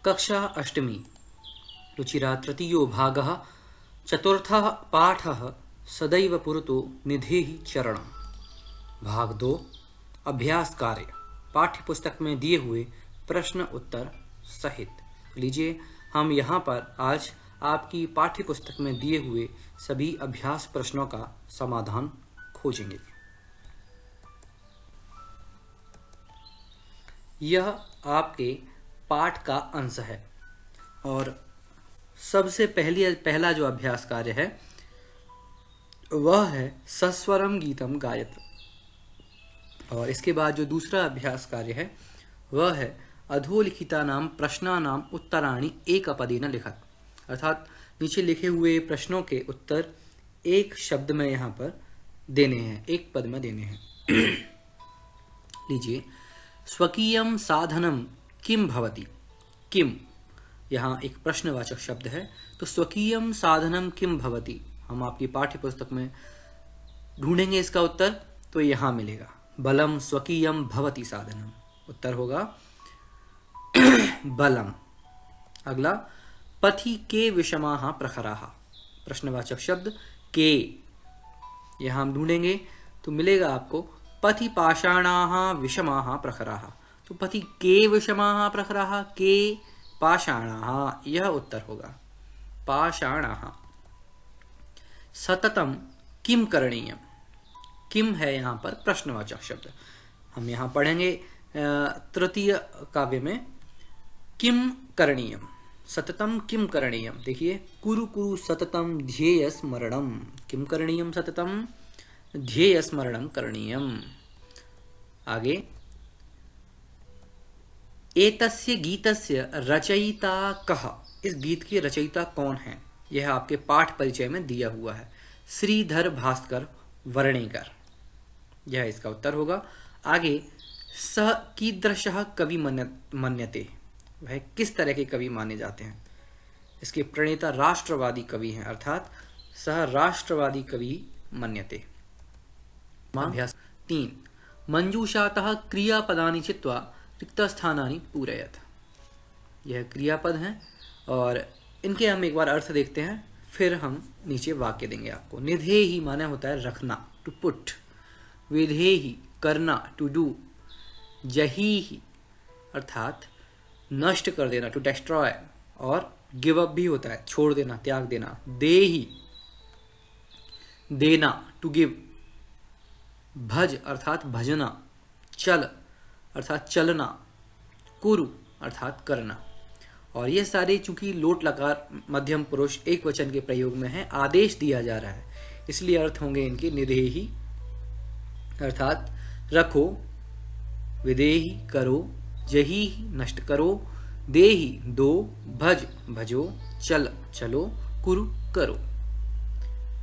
कक्षा अष्टमी रुचिरा तृतीयो भागः चतुर्थः पाठः सदैव पुरतो निधेहि चरणम्। भाग 2 अभ्यास कार्य पाठ्य पुस्तक में दिए हुए प्रश्न उत्तर सहित। लीजिए हम यहाँ पर आज आपकी पाठ्य पुस्तक में दिए हुए सभी अभ्यास प्रश्नों का समाधान खोजेंगे। यह आपके पाठ का अंश है और सबसे पहला जो अभ्यास कार्य है वह है सस्वरम गीतम गायत, और इसके बाद जो दूसरा अभ्यास कार्य है वह है अधोलिखितानां प्रश्नानां उत्तराणि एकपदेन लिखत, अर्थात नीचे लिखे हुए प्रश्नों के उत्तर एक शब्द में यहाँ पर देने हैं, एक पद में देने हैं। लीजिए, स्वकीयं साधनम किम भवति। किम यहाँ एक प्रश्नवाचक शब्द है, तो स्वकीयं साधनम किम भवति हम आपकी पाठ्य पुस्तक में ढूंढेंगे इसका उत्तर, तो यहाँ मिलेगा बलम स्वकीयं भवति साधनम, उत्तर होगा बलम। अगला, पथि के विषमाः प्रखराः, प्रश्नवाचक शब्द के, यहाँ हम ढूंढेंगे तो मिलेगा आपको पथि पाषाणाः विषमाः प्रखराः, तो पथि के विषमाः प्रखराः, के पाषाणाः, यह उत्तर होगा पाषाणाः। सततम किम करणीयम, किम है यहाँ पर प्रश्नवाचक शब्द, हम यहाँ पढ़ेंगे तृतीय काव्य में किम करणीयम, सततम किम करणीयम। देखिए, कुरु कुरु सततम ध्येय स्मरणम, किम करणीयम सततम ध्येय स्मरणम करणीयम। आगे, एतस्य गीतस्य रचयिता कः, इस गीत की रचयिता कौन है, यह आपके पाठ परिचय में दिया हुआ है, श्रीधर भास्कर वर्णेकर, यह इसका उत्तर होगा। आगे, सः कीदृशः कवि मन्यते, वह किस तरह के कवि माने जाते हैं, इसके प्रणेता राष्ट्रवादी कवि हैं, अर्थात सः राष्ट्रवादी कवि मन्यते। अभ्यास 3, मंजूषातः क्रियापदानि चित्वा रिक्तस्थानानि पूरयत, यह क्रियापद हैं और इनके हम एक बार अर्थ देखते हैं, फिर हम नीचे वाक्य देंगे आपको। निधेहि माने होता है रखना, टू पुट, विधेहि करना, टू डू, जहीहि अर्थात नष्ट कर देना, टू डिस्ट्रॉय, और गिव अप भी होता है छोड़ देना, त्याग देना। देहि देना, टू गिव। भज अर्थात भजना, चल अर्थात चलना, कुरु अर्थात करना। और ये सारे चूंकि लोट लकार मध्यम पुरुष एक वचन के प्रयोग में है, आदेश दिया जा रहा है, इसलिए अर्थ होंगे इनके निधेहि अर्थात रखो, विदेहि करो, जही नष्ट करो, देहि दो, भज भजो, चल चलो, कुरु करो।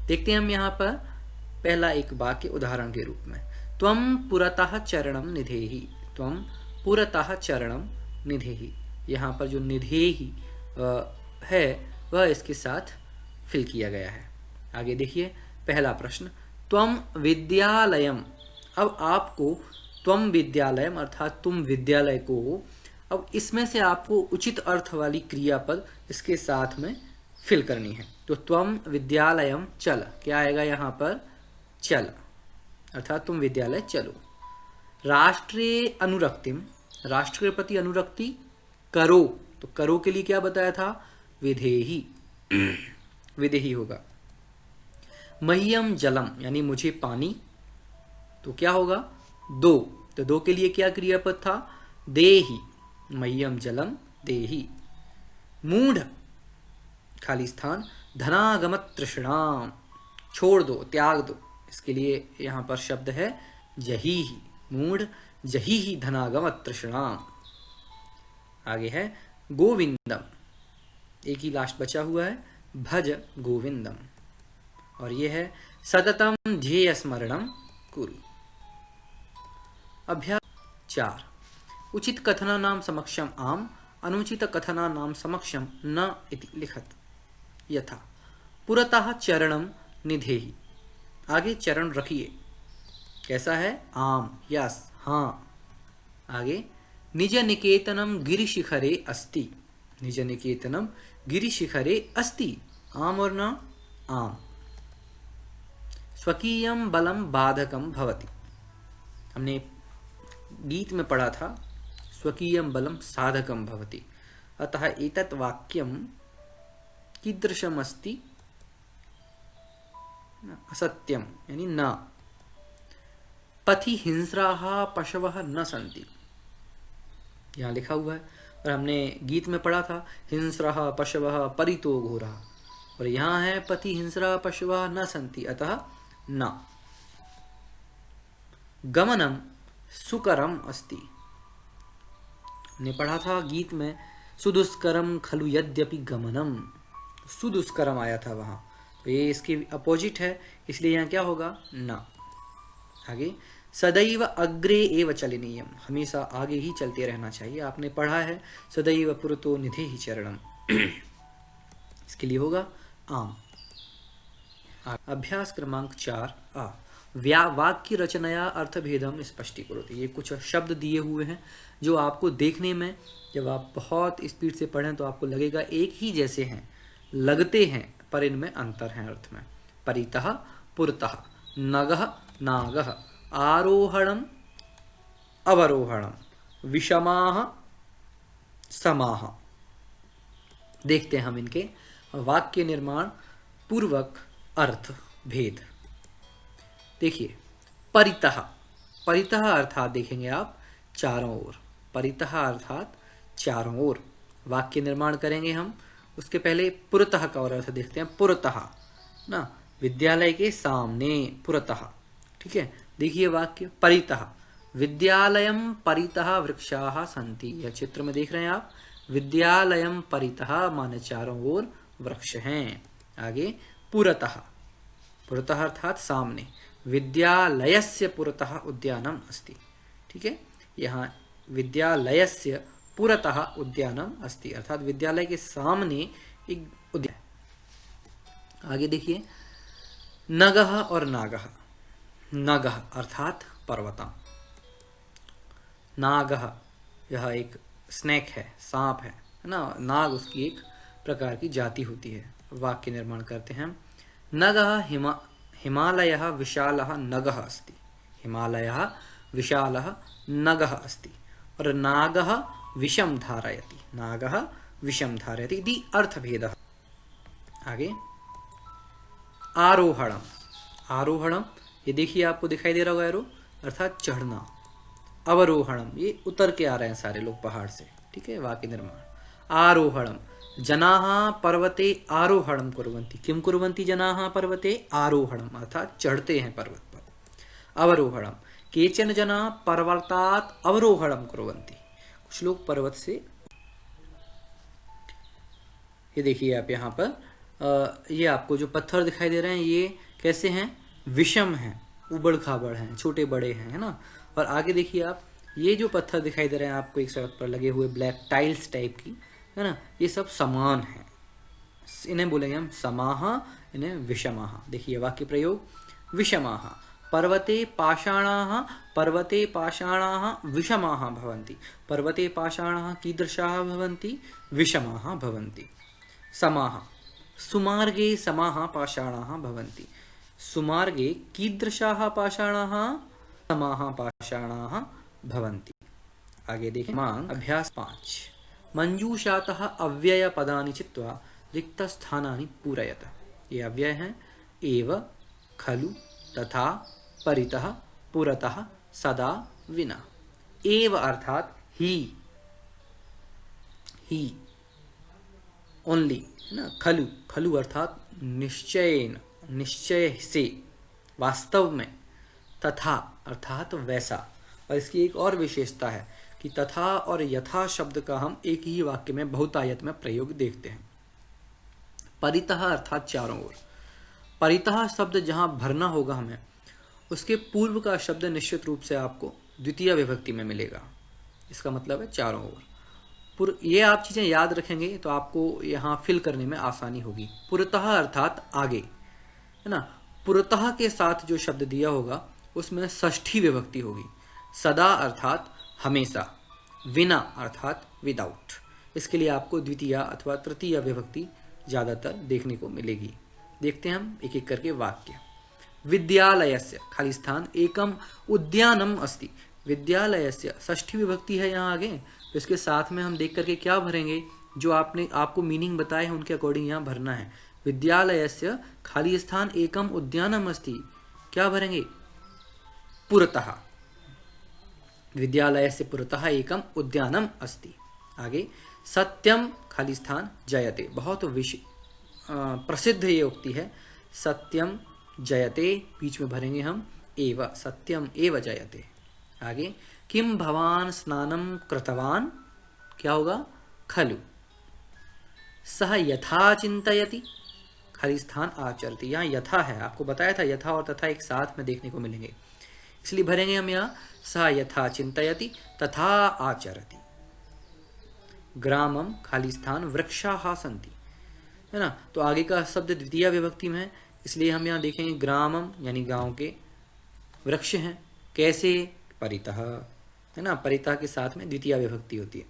देखते हैं हम यहाँ पर पहला एक वाक्य उदाहरण के रूप में। त्वं पुरतः चरणम निधेहि, त्वं पुरतः चरणम निधेहि, यहाँ पर जो निधेहि है वह इसके साथ फिल किया गया है। आगे देखिए, पहला प्रश्न, त्वं विद्यालयम, अब आपको त्वं विद्यालयम अर्थात तुम विद्यालय को, अब इसमें से आपको उचित अर्थ वाली क्रियापद इसके साथ में फिल करनी है। तो त्वं विद्यालयम चल, क्या आएगा यहाँ पर, चल अर्थात तुम विद्यालय चलो। राष्ट्रे अनुरक्तिम, राष्ट्र के प्रति अनुरक्ति करो, तो करो के लिए क्या बताया था, विधेहि, विधेहि होगा। मह्यम जलम यानी मुझे पानी, तो क्या होगा, दो, तो दो के लिए क्या क्रियापद था, देहि, मह्यम जलम देहि। मूढ़ खाली स्थान, धनागमत तृष्णाम, छोड़ दो, त्याग दो, इसके लिए यहाँ पर शब्द है जहीहि, मूढ़ जहीहि धनागमत तृष्णाम। आगे है गोविंदम, एक ही लास्ट बचा हुआ है, भज गोविंदम, और यह है सततम ध्येय स्मरणम कुरु। अभ्यास 4, उचित कथनानां समक्षम आम, अनुचित कथनानां समक्षम न इति लिखत। यथा पुरतः चरणम निधेहि, आगे चरण रखिए, कैसा है, आम, यस, हाँ। आगे, निज निकेतनम गिरिशिखरे अस्ति, निज निकेतनम गिरिशिखरे अस्ति, आम और न आम। स्वकीयम बलम बाधकम भवति, हमने गीत में पढ़ा था स्वकीयम बलम साधकम भवति। अतः एतत् वाक्यम कीदृशम अस्ति, असत्यम यानी न। पथि हिंस्राः पशवः न सन्ति, यहाँ लिखा हुआ है, और हमने गीत में पढ़ा था हिंस्राः पशवः परितो घोरः, और यहाँ है पथि हिंस्राः पशवः न सन्ति, अतः न। गमनम सुकरम अस्ति, ने पढ़ा था गीत में सुदुष्करम खलु यद्यपि गमनम, सुदुष्करम आया था वहां, तो ये इसकी अपोजिट है, इसलिए यहाँ क्या होगा न। आगे सदैव अग्रे एव चलनीयम, हमेशा आगे ही चलते रहना चाहिए, आपने पढ़ा है सदैव पुरतो निधे ही चरणम, इसके लिए होगा आम। अभ्यास क्रमांक 4 आ, वाक्य रचनाया अर्थभेदम स्पष्टीकरोति। ये कुछ शब्द दिए हुए हैं जो आपको देखने में, जब आप बहुत स्पीड से पढ़ें तो आपको लगेगा एक ही जैसे हैं, लगते हैं, पर इनमें अंतर है अर्थ में। परितः पुरतः, नगः नागः, आरोहणम अवरोहणम, विषमाः समाः। देखते हैं हम इनके वाक्य निर्माण पूर्वक अर्थ भेद। देखिए परितः, परितः अर्थात देखेंगे आप चारों ओर, परितः अर्थात चारों ओर वाक्य निर्माण करेंगे हम। उसके पहले पुरतः का और अर्थ देखते हैं। पुरतः ना, विद्यालय के सामने, पुरतः, ठीक है। देखिए वाक्य परितः, विद्यालयम परितः वृक्षाः सन्ति, यह चित्र में देख रहे हैं आप, विद्यालयम परितः माने चारों ओर वृक्ष हैं। आगे पुरतः, पुरतः अर्थात सामने, विद्यालयस्य पुरतः उद्यानम अस्ति, ठीक है। यहाँ विद्यालयस्य पुरतः उद्यानम अस्ति अर्थात विद्यालय के सामने एक उद्यान। आगे देखिए नगः और नागः, नगः अर्थात पर्वतम, नागः यह एक स्नेक है, सांप है ना, नाग उसकी एक प्रकार की जाति होती है। वाक्य निर्माण करते हैं। नगः हिमालयः विशालः नगः अस्ति, हिमालयः विशालः नगः अस्ति, और नागः विषं धारयति, नागः विषं धारयति इति अर्थभेदः। आगे आरोहणम, आरोहणम ये देखिए आपको दिखाई दे रहा होगा एरो, अर्थात चढ़ना। अवरोहणम ये उतर के आ रहे हैं सारे लोग पहाड़ से, ठीक है। वाक्य निर्माण आरोहणम, जनाः पर्वते आरोहणम कुर्वन्ति, किम कुर्वन्ति जनाः पर्वते आरोहणम अर्थात चढ़ते हैं पर्वत पर। अवरोहणम, केचन जनाः पर्वतात् अवरोहणम कुर्वन्ति, कुछ लोग पर्वत से, ये देखिए आप यहाँ पर ये आपको जो पत्थर दिखाई दे रहे हैं ये कैसे हैं, विषम हैं, उबड़ खाबड़ हैं, छोटे बड़े हैं, है ना। और आगे देखिए आप ये जो पत्थर दिखाई दे रहे हैं आपको एक सड़क पर लगे हुए ब्लैक टाइल्स टाइप की, है ना, ये सब समान हैं, इन्हें बोलेंगे हम समाः, इन्हें विषमाः। देखिए वाक्य प्रयोग विषमाः, पर्वते पाषाणाः, पर्वते पाषाणाः विषमाः भवन्ति, पर्वते पाषाणाः कीदृशाः भवन्ति, विषमाः भवन्ति। समाः, सुमार्गे समाः पाषाणाः भवन्ति, सुमार्गे कीदृशाः पाषाणाः, समाः पाषाणाः भवन्ति। आगे देखें मांग अभ्यास 5, मंजूषातः अव्यय पदानि चित्वा रिक्त स्थानानि पूरयत। ये अव्यय हैं एव, खलु, तथा, परितः, पुरतः, सदा, विना। एव अर्थात ही, ही ओनली, है ना। खलु, खलु अर्थात निश्चयेन, निश्चय से, वास्तव में। तथा अर्थात वैसा, और इसकी एक और विशेषता है कि तथा और यथा शब्द का हम एक ही वाक्य में बहुतायत में प्रयोग देखते हैं। परितः अर्थात चारों ओर, परितः शब्द जहां भरना होगा हमें, उसके पूर्व का शब्द निश्चित रूप से आपको द्वितीय विभक्ति में मिलेगा, इसका मतलब है चारों ओर। ये आप चीजें याद रखेंगे तो आपको यहाँ फिल करने में आसानी होगी। पुरतः अर्थात आगे, है ना, पुरतः के साथ जो शब्द दिया होगा उसमें षष्ठी विभक्ति होगी। सदा अर्थात हमेशा, विना अर्थात विदाउट, इसके लिए आपको द्वितीया अथवा तृतीया विभक्ति ज़्यादातर देखने को मिलेगी। देखते हैं हम एक एक करके वाक्य। विद्यालयस्य खाली स्थान एकम उद्यानम अस्ति। विद्यालयस्य षष्ठी विभक्ति है यहाँ आगे, तो इसके साथ में हम देख करके क्या भरेंगे, जो आपको मीनिंग बताए हैं उनके अकॉर्डिंग यहाँ भरना है। विद्यालयस्य खाली स्थान एकम उद्यानम अस्ति, क्या भरेंगे, पुरतः। विद्यालयस्य पुरतः एकम उद्यानम अस्ति। आगे सत्यम खाली स्थान जयते, बहुत प्रसिद्ध ये उक्ति है। सत्यम जयते बीच में भरेंगे हम एव, सत्यम एव जयते। आगे किम भवान स्नानम कृतवान, क्या होगा, खलु। सह यथा चिंतयति, खाली स्थान आचरति। यहाँ यथा है, आपको बताया था यथा और तथा एक साथ में देखने को मिलेंगे, इसलिए भरेंगे हम यहाँ सह यथा चिंतयति तथा आचरति। ग्रामम खाली स्थान वृक्षाः सन्ति, है ना, तो आगे का शब्द द्वितीय विभक्ति में है, इसलिए हम यहाँ देखेंगे ग्रामम यानी गांव के, वृक्ष हैं कैसे, परितः, है ना, परितः के साथ में द्वितीय विभक्ति होती है।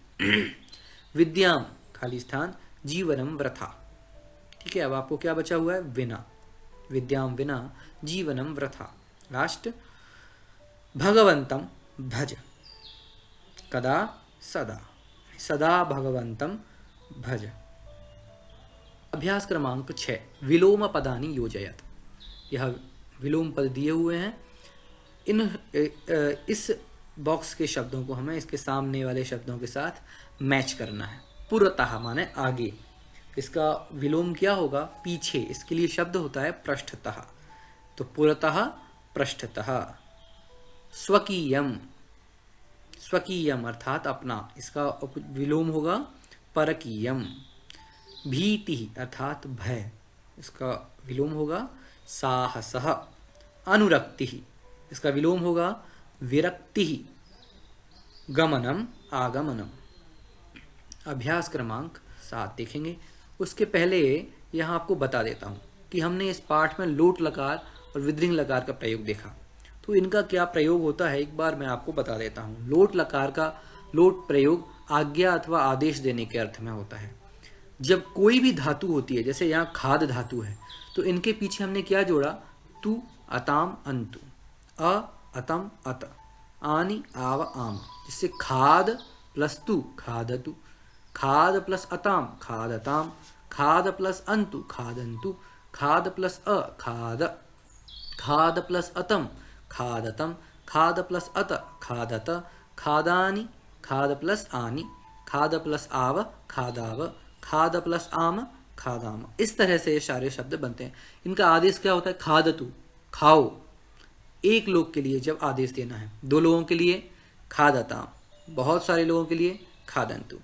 विद्याम खाली स्थान जीवनम वृथा। ठीक है, अब आपको क्या बचा हुआ है, विना। विद्याम विना जीवनम वृथा। लास्ट भगवंतम भज, कदा सदा, सदा भगवंतम भज। अभ्यास क्रमांक 6 विलोम पदानि योजयत। यह विलोम पद दिए हुए हैं, इस बॉक्स के शब्दों को हमें इसके सामने वाले शब्दों के साथ मैच करना है। पुरतः माने आगे, इसका विलोम क्या होगा, पीछे, इसके लिए शब्द होता है पृष्ठतः, तो पुरतः पृष्ठतः। स्वकीयम, स्वकीयम अर्थात अपना, इसका विलोम होगा परकीयम। भीति अर्थात भय, इसका विलोम होगा साहसः। अनुरक्ति, इसका विलोम होगा विरक्ति। गमनम आगमनम। अभ्यास क्रमांक 7 देखेंगे, उसके पहले यहाँ आपको बता देता हूँ कि हमने इस पाठ में लोट लकार और विद्रिंग लकार का प्रयोग देखा, तो इनका क्या प्रयोग होता है एक बार मैं आपको बता देता हूँ। लोट लकार का लोट प्रयोग आज्ञा अथवा आदेश देने के अर्थ में होता है। जब कोई भी धातु होती है, जैसे यहाँ खाद धातु है, तो इनके पीछे हमने क्या जोड़ा, तु अताम अंतु, अ अतम अत, आनी आव आम, जिससे खाद प्लस तु खादतु, खाद प्लस अताम खादताम, खाद प्लस अंतु खादंतु, खाद प्लस अ खाद, खाद प्लस अतम खादतम, खाद प्लस अत खादत, खादानी, खाद प्लस आनी, खाद प्लस आव खादाव, खाद प्लस आम खादाम। इस तरह से ये सारे शब्द बनते हैं। इनका आदेश क्या होता है, खादतु खाओ, एक लोग के लिए जब आदेश देना है, 2 लोगों के लिए खादताम, बहुत सारे लोगों के लिए खादंतु।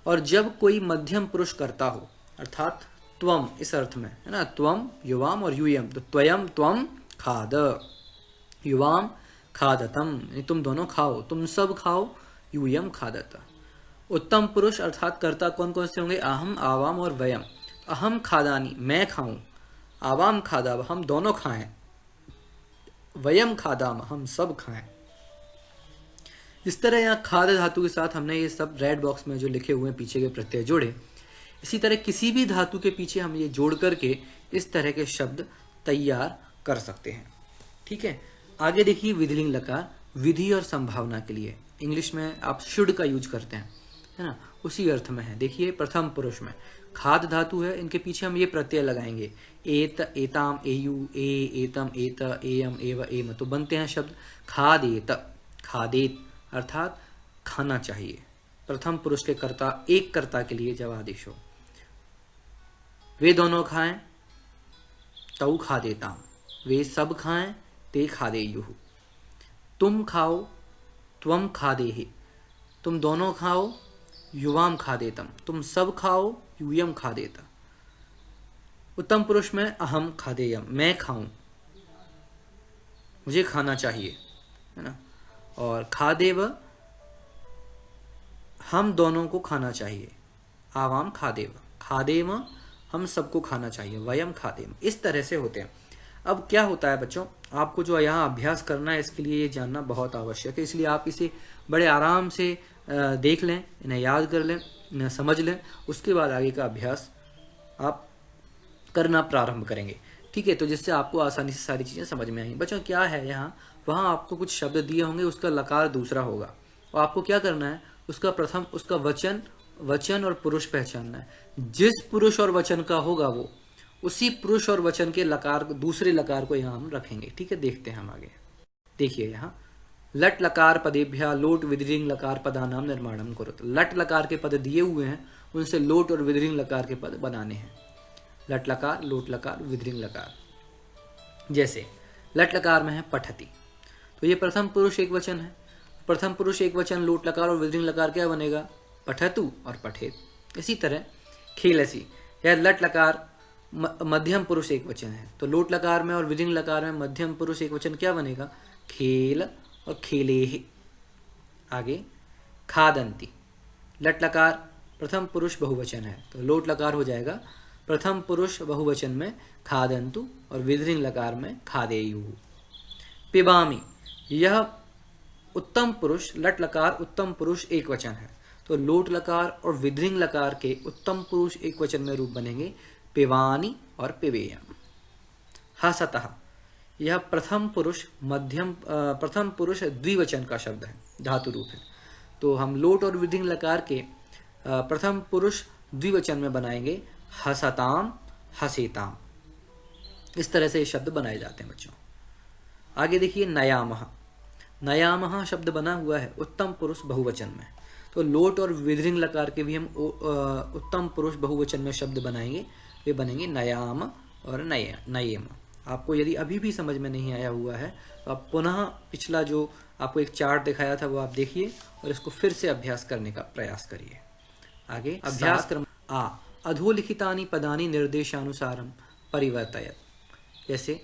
और जब कोई मध्यम पुरुष करता हो, अर्थात त्वम इस अर्थ में, है ना, त्वम युवाम और यूयम, तो त्वयम त्वम खाद, युवाम खादतम, तुम दोनों खाओ, तुम सब खाओ, यूयम खादत। उत्तम पुरुष अर्थात कर्ता कौन कौन से होंगे, अहम आवाम और वयम। अहम खादानी मैं खाऊं, आवाम खादाव हम दोनों खाएं, वयम खादाम हम सब खाएं। इस तरह यहाँ खाद धातु के साथ हमने ये सब रेड बॉक्स में जो लिखे हुए हैं पीछे के प्रत्यय जोड़े। इसी तरह किसी भी धातु के पीछे हम ये जोड़ करके इस तरह के शब्द तैयार कर सकते हैं। ठीक है, आगे देखिए विधिलिंग लकार विधि और संभावना के लिए। इंग्लिश में आप शुड का यूज करते हैं, है ना, उसी अर्थ में है। देखिए प्रथम पुरुष में खाद धातु है, इनके पीछे हम ये प्रत्यय लगाएंगे, एत एताम एयु ए एतम एत एयम एव एम, तो बनते हैं शब्द खादेत, खादेत अर्थात खाना चाहिए। प्रथम पुरुष के कर्ता, एक कर्ता के लिए जब आदेश हो, वे दोनों खाएं तऊ खा देता, वे सब खाएं ते खा दे युहु, तुम खाओ त्वम खा दे ही, तुम दोनों खाओ युवाम खा देतम, तुम सब खाओ यूयम खा देता। उत्तम पुरुष में अहम खादेयम मैं खाऊं, मुझे खाना चाहिए, है ना, और खादेव हम दोनों को खाना चाहिए, आवाम खादेव, खादेव हम सबको खाना चाहिए, वयम खादेम, इस तरह से होते हैं। अब क्या होता है बच्चों, आपको जो यहाँ अभ्यास करना है इसके लिए ये जानना बहुत आवश्यक है, इसलिए आप इसे बड़े आराम से देख लें, इन्हें याद कर लें, समझ लें, उसके बाद आगे का अभ्यास आप करना प्रारंभ करेंगे। ठीक है, तो जिससे आपको आसानी से सारी चीज़ें समझ में आएंगी। बच्चों क्या है यहाँ, वहाँ आपको कुछ शब्द दिए होंगे, उसका लकार दूसरा होगा और आपको क्या करना है, उसका प्रथम उसका वचन और पुरुष पहचानना है। जिस पुरुष और वचन का होगा वो उसी पुरुष और वचन के लकार दूसरे लकार को यहाँ हम रखेंगे। ठीक है, देखते हैं हम आगे। देखिए यहाँ लट लकार पदेभ्या लोट विदरिंग लकार पदानाम निर्माणम करो। तो लट लकार के पद दिए हुए हैं, उनसे लोट और विदरिंग लकार के पद बनाने हैं। लट लकार, लोट लकार, विदरिंग लकार। जैसे लट लकार में है पठति, तो ये प्रथम पुरुष एक वचन है। प्रथम पुरुष एक वचन लोट लकार और विदरिंग लकार क्या बनेगा, पठतु और पठेत। इसी तरह खेलसी, यह लट लकार मध्यम पुरुष एक वचन है, तो लोट लकार में और विदरिंग लकार में मध्यम पुरुष एक वचन क्या बनेगा, खेल और खेलेहि। आगे खादंती, लट लकार प्रथम पुरुष बहुवचन है, तो लोट लकार हो जाएगा प्रथम पुरुष बहुवचन में खादंतु और विदरिंग लकार में खादेयु। पिबामी, यह उत्तम पुरुष लट लकार उत्तम पुरुष एक वचन है, तो लोट लकार और विदरिंग लकार के उत्तम पुरुष एक वचन में रूप बनेंगे पिबानी और पिबेयम। हसतः, यह प्रथम पुरुष द्विवचन का शब्द है, धातु रूप है, तो हम लोट और विदरिंग लकार के प्रथम पुरुष द्विवचन में बनाएंगे हसताम हसेताम। इस तरह से ये शब्द बनाए जाते हैं बच्चों। आगे देखिए नयामः, नयामः शब्द बना हुआ है उत्तम पुरुष बहुवचन में, तो लोट और विदरिंग लकार के भी हम उत्तम पुरुष बहुवचन में शब्द बनाएंगे, वे बनेंगे नयाम और नयेम। आपको यदि अभी भी समझ में नहीं आया हुआ है तो आप पुनः पिछला जो आपको एक चार्ट दिखाया था वो आप देखिए और इसको फिर से अभ्यास करने का प्रयास करिए। आगे अभ्यास क्रम आ, अधोलिखितानि पदानि निर्देशानुसारम परिवर्तयत। जैसे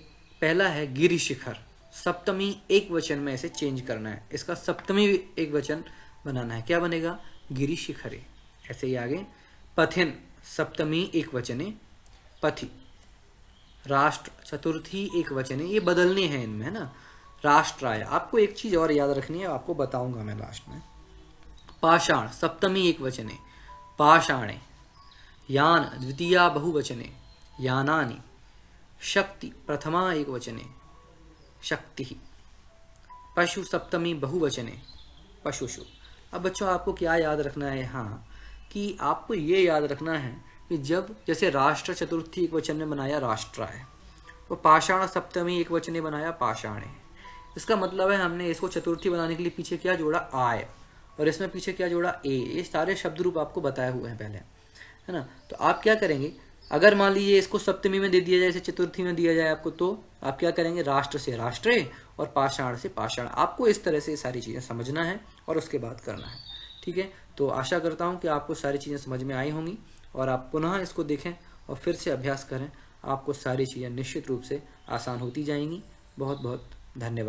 पहला है गिरि शिखर, सप्तमी एक वचन में ऐसे चेंज करना है, इसका सप्तमी एक वचन बनाना है, क्या बनेगा, गिरि शिखरे। ऐसे ही आगे पथिन, सप्तमी एक वचने पथि। राष्ट्र, चतुर्थी एक वचने, ये बदलने हैं इनमें, है ना। राष्ट्राय, आपको एक चीज और याद रखनी है, आपको बताऊंगा मैं लास्ट में। पाषाण, सप्तमी एक वचने पाषाणे। यान, द्वितीया बहुवचने यानानि। शक्ति, प्रथमा एक वचने शक्ति। पशु, सप्तमी बहुवचने पशुषु। अब बच्चों आपको क्या याद रखना है यहाँ, कि आपको ये याद रखना है कि जब जैसे राष्ट्र चतुर्थी एक वचन में बनाया राष्ट्राय, तो पाषाण सप्तमी एक वचने बनाया पाषाणे। इसका मतलब है हमने इसको चतुर्थी बनाने के लिए पीछे क्या जोड़ा, आय, और इसमें पीछे क्या जोड़ा, ए। ये सारे शब्द रूप आपको बताए हुए हैं पहले, है ना। तो आप क्या करेंगे, अगर मान लीजिए इसको सप्तमी में दे दिया जाए, इसे चतुर्थी में दिया जाए आपको, तो आप क्या करेंगे, राष्ट्र से राष्ट्रे और पाषाण से पाषाण। आपको इस तरह से सारी चीज़ें समझना है और उसके बाद करना है। ठीक है, तो आशा करता हूँ कि आपको सारी चीज़ें समझ में आई होंगी और आप पुनः इसको देखें और फिर से अभ्यास करें। आपको सारी चीज़ें निश्चित रूप से आसान होती जाएंगी। बहुत बहुत धन्यवाद।